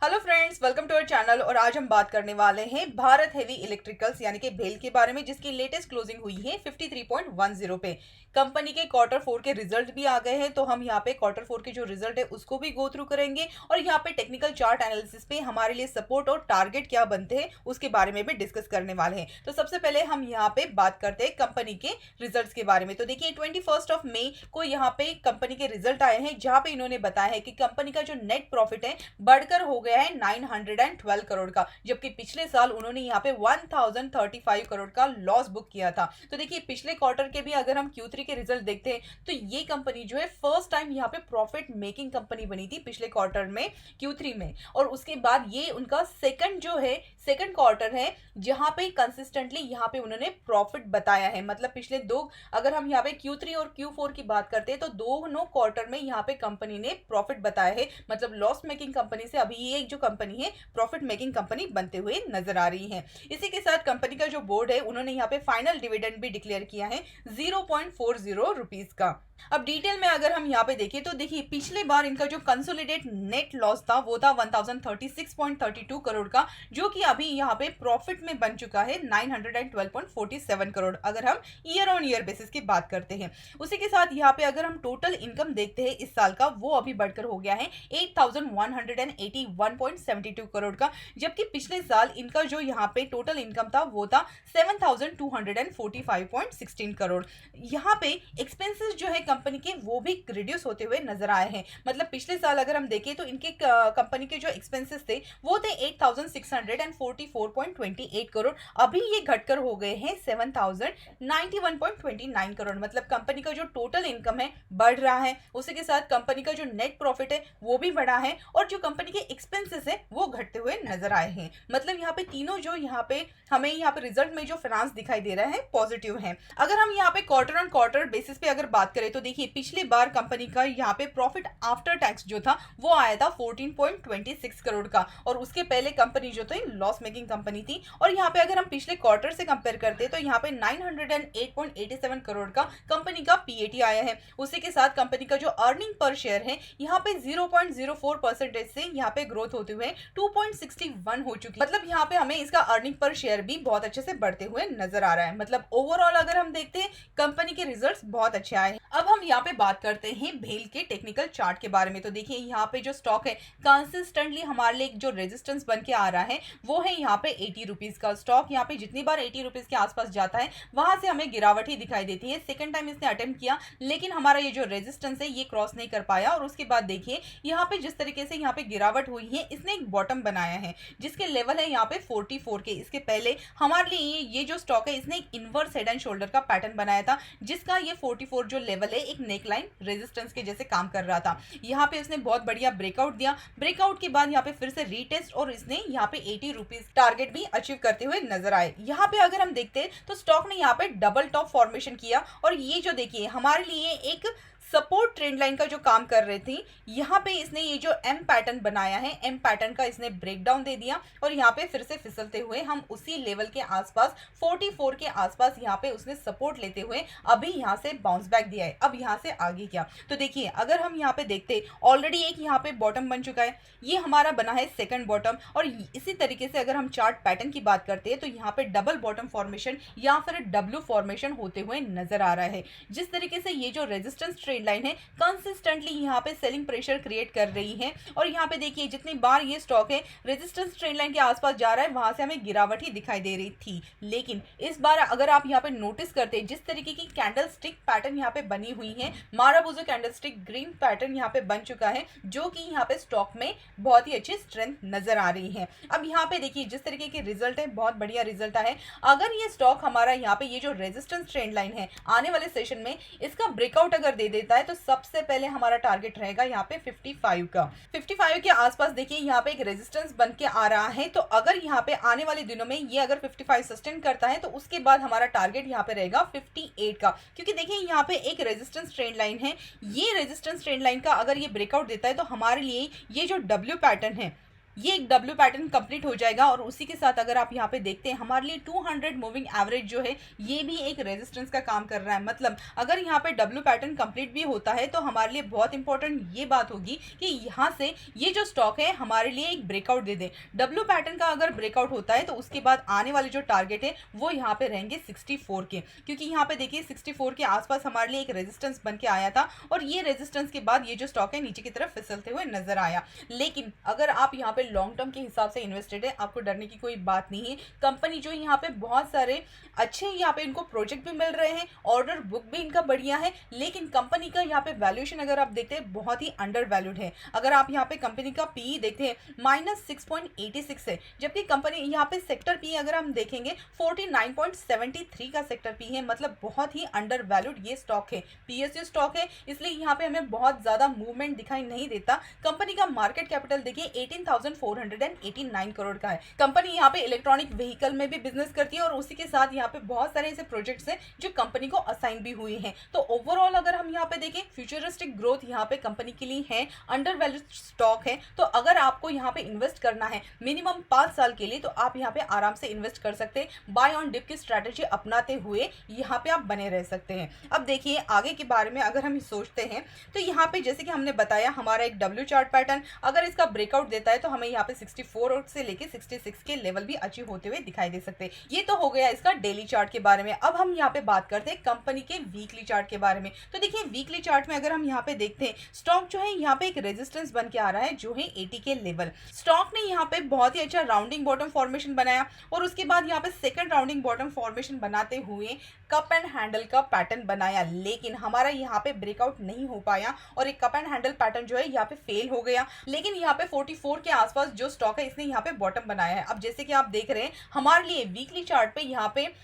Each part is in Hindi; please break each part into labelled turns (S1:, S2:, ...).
S1: Hello friends, welcome to our channel. और आज हम बात करने वाले हैं भारत हेवी इलेक्ट्रिकल्स यानी कि भेल के बारे में, जिसकी लेटेस्ट क्लोजिंग हुई है 53.10 पे। कंपनी के क्वार्टर 4 के रिजल्ट भी आ गए हैं, तो हम यहाँ पे क्वार्टर 4 के जो रिजल्ट है उसको भी गो थ्रू करेंगे और यहाँ पे टेक्निकल चार्ट एनालिसिस पे हमारे लिए सपोर्ट और टारगेट क्या बनते हैं उसके बारे में भी डिस्कस करने वाले हैं। तो सबसे पहले हम यहाँ पे बात करते हैं कंपनी के रिजल्ट के बारे में। तो देखिए 21 मई को यहाँ पे कंपनी के रिजल्ट आए हैं, जहां पे इन्होंने बताया है कि कंपनी का जो नेट प्रॉफिट है बढ़कर हो गया है 912 करोड़ का, जबकि पिछले साल उन्होंने यहाँ पे 1035 करोड़ का लॉस बुक किया था। तो देखिए पिछले क्वार्टर के भी अगर हम Q3 के रिजल्ट देखते हैं तो ये कंपनी जो है फर्स्ट टाइम यहाँ पे प्रॉफिट मेकिंग कंपनी बनी थी पिछले क्वार्टर में, Q3 में। और उसके बाद ये उनका सेकंड क्वार्टर है जहां पे कंसिस्टेंटली यहाँ पे उन्होंने प्रॉफिट बताया है। मतलब पिछले दो, अगर हम यहाँ पे Q3 और Q4 की बात करते हैं तो दोनों क्वार्टर में यहाँ पे कंपनी ने प्रॉफिट बताया है। मतलब लॉस मेकिंग कंपनी से अभी ये जो कंपनी है प्रॉफिट मेकिंग कंपनी बनते हुए नजर आ रही है। इसी के साथ कंपनी का जो बोर्ड है उन्होंने यहाँ पे फाइनल डिविडेंड भी डिक्लेयर किया है 0.40 रुपीज का। अब डिटेल में अगर हम यहाँ पे देखें तो देखिए पिछले बार इनका जो कंसोलिडेट नेट लॉस था वो था 1036.32 करोड़ का, जो कि अभी यहाँ पे प्रॉफिट में बन चुका है 912.47 करोड़ अगर हम ईयर ऑन ईयर बेसिस की बात करते हैं। उसी के साथ यहाँ पे अगर हम टोटल इनकम देखते हैं इस साल का, वो अभी बढ़कर हो गया है 8181.72 करोड़ का, जबकि पिछले साल इनका जो यहाँ पे टोटल इनकम था वो था 7245.16 करोड़। यहाँ पे एक्सपेंसेस जो है कंपनी के वो भी रिड्यूस होते हुए नजर आए हैं। मतलब पिछले साल अगर हम देखें तो इनके कंपनी के जो एक्सपेंसेस थे वो थे 8644.28 करोड़, अभी ये घटकर हो गए हैं 7091.29 करोड़। मतलब कंपनी का जो टोटल इनकम है बढ़ रहा है, उसी के साथ कंपनी का जो नेट प्रॉफिट है वो भी बढ़ा है और जो कंपनी के एक्सपेंसेस है वो घटते हुए नजर आए हैं। मतलब यहाँ पे तीनों जो यहाँ पे हमें यहाँ पे रिजल्ट में जो फाइनेंस दिखाई दे रहा है पॉजिटिव है। अगर हम यहाँ पे क्वार्टर ऑन क्वार्टर बेसिस पे अगर बात करें तो देखिए पिछली बार कंपनी का यहाँ पे प्रॉफिट आफ्टर टैक्स जो था वो आया था 14.26 करोड़ का, और उसके पहले कंपनी जो थी लॉस मेकिंग कंपनी थी। और यहाँ पे अगर हम पिछले क्वार्टर से कंपेयर करते हैं तो यहाँ पे 908.87 करोड़ का कंपनी का पीएटी आया है। उसी के साथ कंपनी का जो अर्निंग पर शेयर है यहाँ पे 0.04% से यहाँ पे ग्रोथ होते हुए 2.61 हो चुकी। मतलब यहाँ पे हमें इसका अर्निंग पर शेयर भी बहुत अच्छे से बढ़ते हुए नजर आ रहा है। मतलब ओवरऑल अगर हम देखते हैं कंपनी के रिजल्ट्स बहुत अच्छे आए हैं। अब हम यहाँ पे बात करते हैं भेल के टेक्निकल चार्ट के बारे में। तो देखिए यहाँ पे जो स्टॉक है कंसिस्टेंटली हमारे लिए जो रेजिस्टेंस बन के आ रहा है वो है यहाँ पे 80 रुपीज का। स्टॉक यहाँ पे जितनी बार 80 रुपीज के आसपास जाता है वहां से हमें गिरावट ही दिखाई देती है। सेकंड टाइम इसने अटेम्प्ट किया लेकिन हमारा ये जो रेजिस्टेंस है ये क्रॉस नहीं कर पाया, और उसके बाद देखिए यहाँ पे जिस तरीके से यहाँ पे गिरावट हुई है इसने एक बॉटम बनाया है जिसके लेवल है यहाँ पे 44 के। इसके पहले हमारे लिए ये जो स्टॉक है इसने एक इनवर्स हेड एंड शोल्डर का पैटर्न बनाया था, जिसका ये 44 जो लेवल है एक नेकलाइन रेजिस्टेंस के जैसे काम कर रहा था। यहाँ पे इसने बहुत बढ़िया ब्रेकआउट दिया, ब्रेकआउट के बाद यहाँ पे फिर से रीटेस्ट और इसने यहाँ पे 80 रुपीज टारगेट भी अचीव करते हुए नजर आए। यहाँ पे अगर हम देखते हैं तो स्टॉक ने यहाँ पे डबल टॉप फॉर्मेशन किया, और ये जो देखिए हमारे लिए एक सपोर्ट ट्रेंड लाइन का जो काम कर रही थी, यहाँ पे इसने ये जो एम पैटर्न बनाया है, एम पैटर्न का इसने ब्रेक डाउन दे दिया और यहाँ पे फिर से फिसलते हुए हम उसी लेवल के आसपास 44 के आसपास यहाँ पे उसने सपोर्ट लेते हुए अभी यहाँ से बाउंस बैक दिया है। अब यहाँ से आगे क्या, तो देखिए अगर हम यहाँ पे देखते ऑलरेडी एक यहाँ पे बॉटम बन चुका है, ये हमारा बना है सेकंड बॉटम। और इसी तरीके से अगर हम चार्ट पैटर्न की बात करते हैं तो यहाँ पे डबल बॉटम फॉर्मेशन या फिर डब्ल्यू फॉर्मेशन होते हुए नजर आ रहा है। जिस तरीके से ये जो रेजिस्टेंस ट्रेंड लाइन है कंसिस्टेंटली यहाँ पे सेलिंग प्रेशर क्रिएट कर रही है, और यहाँ पे देखिए जितनी बार ये स्टॉक है रेजिस्टेंस ट्रेंड लाइन के आसपास जा रहा है वहां से हमें गिरावट ही दिखाई दे रही थी। लेकिन इस बार अगर आप यहाँ पे नोटिस करते हैं जिस तरीके की कैंडल स्टिक पैटर्न यहाँ पे बनी हुई है, माराबूजो कैंडल स्टिक ग्रीन पैटर्न यहाँ पे बन चुका है, जो कि यहाँ पे स्टॉक में बहुत ही अच्छी स्ट्रेंथ नजर आ रही है। अब यहाँ पे देखिए जिस तरीके के रिजल्ट है बहुत बढ़िया रिजल्ट है। अगर ये स्टॉक हमारा यहाँ पे ये जो रेजिस्टेंस ट्रेंड लाइन है आने वाले सेशन में इसका ब्रेकआउट अगर दे देता है तो सबसे पहले हमारा टारगेट रहेगा यहाँ पे 55 का। 55 के आसपास देखिए यहाँ पे एक रेजिस्टेंस बन के आ रहा है, तो अगर यहाँ पे आने वाले दिनों में ये अगर 55 सस्टेन करता है तो उसके बाद हमारा टारगेट यहाँ पे रहेगा 58 का। क्योंकि देखिए यहाँ पे एक रेजिस्टेंस ट्रेंड लाइन है, ये रेजिस्टेंस ट्रेंड लाइन का अगर ये ब्रेकआउट देता है तो हमारे लिए ये जो डब्ल्यू पैटर्न है ये एक डब्ल्यू पैटर्न कंप्लीट हो जाएगा और उसी के साथ अगर आप यहाँ पे देखते हैं हमारे लिए 200 मूविंग एवरेज जो है ये भी एक रेजिस्टेंस का काम कर रहा है। मतलब अगर यहाँ पे डब्ल्यू पैटर्न कंप्लीट भी होता है तो हमारे लिए बहुत इंपॉर्टेंट ये बात होगी कि यहाँ से ये जो स्टॉक है हमारे लिए एक ब्रेकआउट दे दे। डब्ल्यू पैटर्न का अगर ब्रेकआउट होता है तो उसके बाद आने वाले जो टारगेट है वो यहाँ पे रहेंगे 64 के, क्योंकि यहाँ पे देखिए 64 के आसपास हमारे लिए एक रेजिस्टेंस बन के आया था और ये रेजिस्टेंस के बाद ये जो स्टॉक है नीचे की तरफ फिसलते हुए नजर आया। लेकिन अगर आप यहाँ पे लॉन्ग टर्म के हिसाब से इन्वेस्टेड है, आपको डरने की कोई बात नहीं है। कंपनी जो यहाँ पे बहुत सारे अच्छे यहाँ पे इनको प्रोजेक्ट भी मिल रहे हैं, ऑर्डर बुक भी इनका बढ़िया है, लेकिन कंपनी का यहाँ पे वैल्यूएशन अगर आप देखते हैं बहुत ही अंडर वैल्यूड है। अगर आप यहाँ पे कंपनी का पीई देखते हैं -6.86 है, जबकि कंपनी यहाँ पे सेक्टर पी अगर हम देखेंगे 49.73 का सेक्टर पी है। मतलब बहुत ही अंडर वैल्यूड ये स्टॉक है, पीएसयू स्टॉक है, इसलिए यहाँ पे हमें बहुत ज्यादा मूवमेंट दिखाई नहीं देता। कंपनी का मार्केट कैपिटल देखिए 18,489 करोड़ का है। कंपनी यहाँ पे इलेक्ट्रॉनिक व्हीकल में भी बिजनेस करती है और उसी के साथ यहाँ पे बहुत सारे ऐसे प्रोजेक्ट्स हैं जो कंपनी को असाइन भी हुए हैं। तो ओवरऑल अगर हम यहाँ पे देखें फ्यूचरिस्टिक ग्रोथ यहाँ पे कंपनी के लिए है, अंडर वैल्यूड स्टॉक है। तो अगर आपको यहाँ पे इन्वेस्ट करना है मिनिमम 5 साल के लिए तो आप यहाँ पे आराम से इन्वेस्ट कर सकते हैं। बाय ऑन डिप की स्ट्रैटेजी अपनाते हुए यहाँ पे आप बने रह सकते हैं। अब देखिए आगे के बारे में अगर हम सोचते हैं तो यहाँ पे जैसे कि हमने बताया हमारा एक डब्ल्यू चार्ट पैटर्न अगर इसका ब्रेकआउट देता है तो हमें यहाँ पे 64 से लेके 66 के लेवल भी अचीव होते हुए दिखाई दे सकते हैं। ये तो हो गया इसका डेली चार्ट के बारे में। अब हम यहाँ पे बात करते हैं कंपनी के वीकली चार्ट के बारे में। तो देखिए वीकली चार्ट में अगर हम यहाँ पे देखते हैं स्टॉक जो है यहाँ पे एक रेजिस्टेंस बन के आ रहा है जो है 80 के लेवल। स्टॉक ने यहाँ पे बहुत ही अच्छा राउंडिंग बॉटम फॉर्मेशन बनाया और उसके बाद यहाँ पे सेकंड राउंडिंग बॉटम फॉर्मेशन बनाते हुए कप एंड हैंडल का पैटर्न बनाया, लेकिन हमारा यहाँ पे ब्रेकआउट नहीं हो पाया और एक कप एंड हैंडल पैटर्न जो है यहाँ पे फेल हो गया। लेकिन यहाँ पे 44 के आसपास जो स्टॉक है इसने यहाँ पे बॉटम बनाया है। अब जैसे कि आप देख रहे हैं हमारे लिए वीकली चार्ट पे यहाँ पे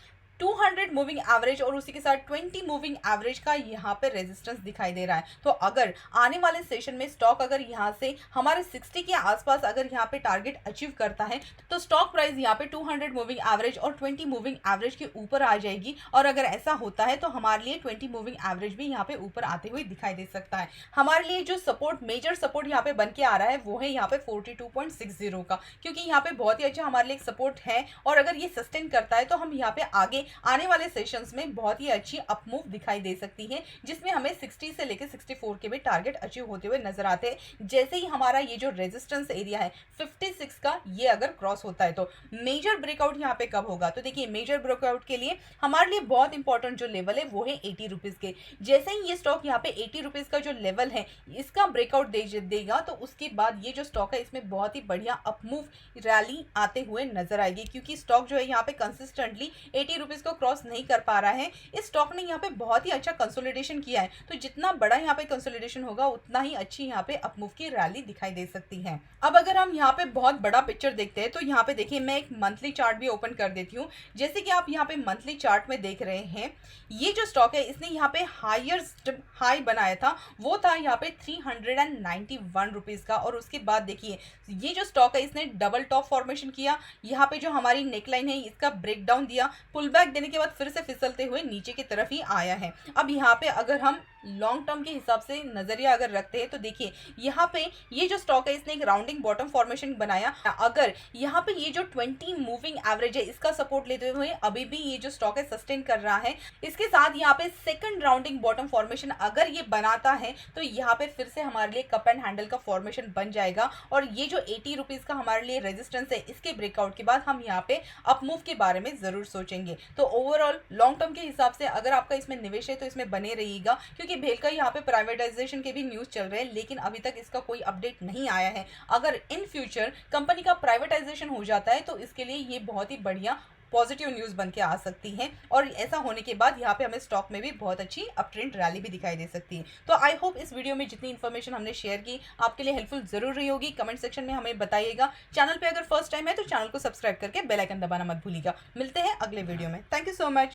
S1: 200 मूविंग एवरेज और उसी के साथ 20 मूविंग एवरेज का यहाँ पे रेजिस्टेंस दिखाई दे रहा है। तो अगर आने वाले सेशन में स्टॉक अगर यहाँ से हमारे 60 के आसपास अगर यहाँ पे टारगेट अचीव करता है तो स्टॉक प्राइस यहाँ पे 200 मूविंग एवरेज और 20 मूविंग एवरेज के ऊपर आ जाएगी। और अगर ऐसा होता है तो हमारे लिए 20 मूविंग एवरेज भी यहाँ पे ऊपर आते हुए दिखाई दे सकता है। हमारे लिए जो सपोर्ट मेजर सपोर्ट यहाँ पे बन के आ रहा है वो है यहाँ पे 42.60 का, क्योंकि यहाँ पे बहुत ही अच्छा हमारे लिए एक सपोर्ट है और अगर ये सस्टेन करता है तो हम यहाँ पे आगे आने वाले सेशंस में बहुत ही अच्छी अपमूव दिखाई दे सकती है, जिसमें हमें 60 से लेकर 64 के भी टारगेट अचीव होते हुए नजर आते हैं। जैसे ही हमारा ये जो रेजिस्टेंस एरिया है 56 का ये अगर क्रॉस होता है तो मेजर ब्रेकआउट यहाँ पे कब होगा। तो देखिए मेजर ब्रेकआउट के लिए हमारे लिए बहुत इंपॉर्टेंट जो लेवल है वो है 80 रुपीज के। जैसे ही ये स्टॉक यहाँ पे 80 रुपीज का जो लेवल है इसका ब्रेकआउट देगा तो उसके बाद ये जो स्टॉक है इसमें बहुत ही बढ़िया अपमूव रैली आते हुए नजर आएगी, क्योंकि स्टॉक जो है यहाँ पे कंसिस्टेंटली 80 रुपीज को क्रॉस नहीं कर पा रहा है। इस स्टॉक ने यहाँ पे बहुत ही अच्छा कंसोलिडेशन किया है, तो जितना बड़ा यहाँ पे कंसोलिडेशन होगा उतना ही अच्छी यहाँ पे अपमूव की रैली दिखाई दे सकती है। अब अगर हम यहाँ पे बहुत बड़ा पिक्चर देखते हैं तो यहाँ पे देखिए मैं एक मंथली चार्ट भी ओपन कर देती हूँ। जैसे कि आप यहाँ पे मंथली चार्ट में देख रहे हैं ये जो स्टॉक है इसने यहाँ पे हाईएस्ट हाई बनाया था वो था यहाँ पे 391 रुपीज का और उसके बाद देखिए ये जो स्टॉक है इसने डबल टॉप फॉर्मेशन किया। यहाँ पे जो हमारी नेकलाइन है इसका ब्रेकडाउन दिया, पुल बैक देने के बाद फिर से फिसलते हुए नीचे की तरफ ही आया है। अब यहाँ पे अगर हम लॉन्ग टर्म के हिसाब से नजरिया अगर रखते हैं तो देखिए यहाँ पे ये जो स्टॉक है इसने एक राउंडिंग बॉटम फॉर्मेशन बनाया। अगर यहाँ पे ये जो 20 मूविंग एवरेज है इसका सपोर्ट लेते हुए अभी भी ये जो स्टॉक है सस्टेन कर रहा है, इसके साथ यहाँ पे सेकंड राउंडिंग बॉटम फॉर्मेशन अगर ये बनाता है तो यहाँ पे फिर से हमारे लिए कप एंड हैंडल का फॉर्मेशन बन जाएगा और ये जो 80 रुपीज का हमारे लिए रेजिस्टेंस है इसके ब्रेकआउट के बाद हम यहाँ पे अपमूव के बारे में जरूर सोचेंगे। तो ओवरऑल लॉन्ग टर्म के हिसाब से अगर आपका इसमें निवेश है तो इसमें बने रहिएगा, क्योंकि भेल का यहाँ पे प्राइवेटाइजेशन के भी न्यूज चल रहे हैं लेकिन अभी तक इसका कोई अपडेट नहीं आया है। अगर इन फ्यूचर कंपनी का प्राइवेटाइजेशन हो जाता है तो इसके लिए ये बहुत ही बढ़िया पॉजिटिव न्यूज बन के आ सकती है और ऐसा होने के बाद यहाँ पे हमें स्टॉक में भी बहुत अच्छी अपट्रेंड रैली भी दिखाई दे सकती है। तो आई होप इस वीडियो में जितनी इन्फॉर्मेशन हमने शेयर की आपके लिए हेल्पफुल जरूर रही होगी। कमेंट सेक्शन में हमें बताइएगा। चैनल पे अगर फर्स्ट टाइम है तो चैनल को सब्सक्राइब करके बेल आइकन दबाना मत भूलिएगा। मिलते हैं अगले वीडियो में। Thank you so much.